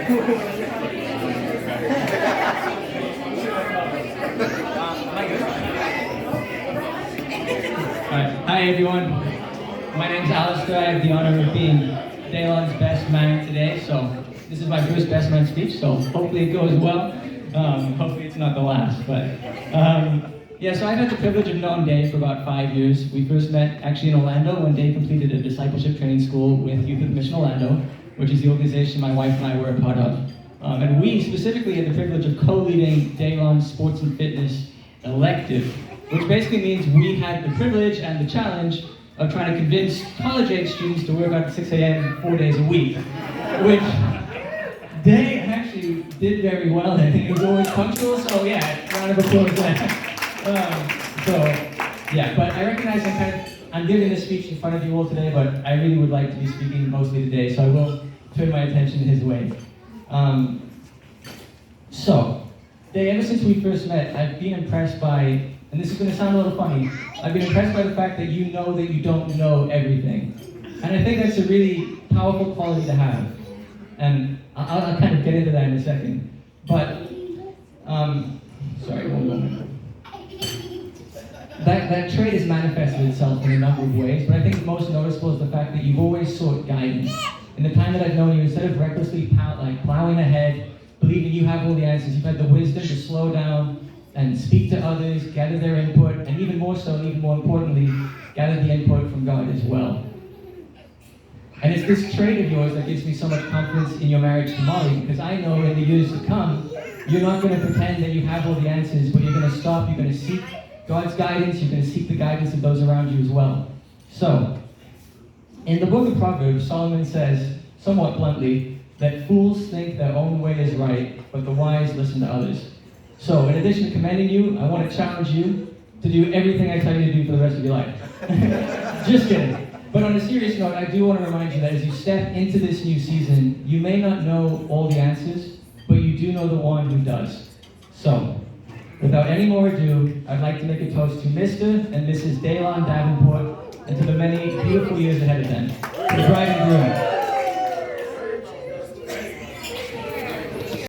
Hi everyone, my name's Alistair. I have the honor of being Daylon's best man today, so this is my first best man speech, so hopefully it goes well. Hopefully it's not the last, but yeah, so I've had the privilege of knowing Dave for about 5 years. We first met actually in Orlando when Dave completed a discipleship training school with Youth with Mission Orlando, which is the organization my wife and I were a part of. And we specifically had the privilege of co-leading Daylon's sports and fitness elective, which basically means we had the privilege and the challenge of trying to convince college-age students to work out at 6 a.m. 4 days a week, which Dave actually did very well. I think he was always punctual, so yeah, round of applause there. But I recognize I'm giving this speech in front of you all today, but I really would like to be speaking mostly today, so I will turn my attention his way. Dave, ever since we first met, I've been impressed by, and this is going to sound a little funny, I've been impressed by the fact that you know that you don't know everything. And I think that's a really powerful quality to have. And I'll kind of get into that in a second. But, sorry, one moment. That trait has manifested itself in a number of ways, but I think most noticeable is the fact that you've always sought guidance. In the time that I've known you, instead of recklessly plowing ahead, believing you have all the answers, you've had the wisdom to slow down and speak to others, gather their input, and even more so, and even more importantly, gather the input from God as well. And it's this trait of yours that gives me so much confidence in your marriage to Molly, because I know in the years to come, you're not going to pretend that you have all the answers, but you're going to stop, you're going to seek God's guidance, you're going to seek the guidance of those around you as well. So, in the book of Proverbs, Solomon says, somewhat bluntly, that fools think their own way is right, but the wise listen to others. So, in addition to commending you, I want to challenge you to do everything I tell you to do for the rest of your life. Just kidding. But on a serious note, I do want to remind you that as you step into this new season, you may not know all the answers, but you do know the one who does. So, without any more ado, I'd like to make a toast to Mr. and Mrs. Daylon Davenport, and to the many beautiful years ahead of them. The bride and groom.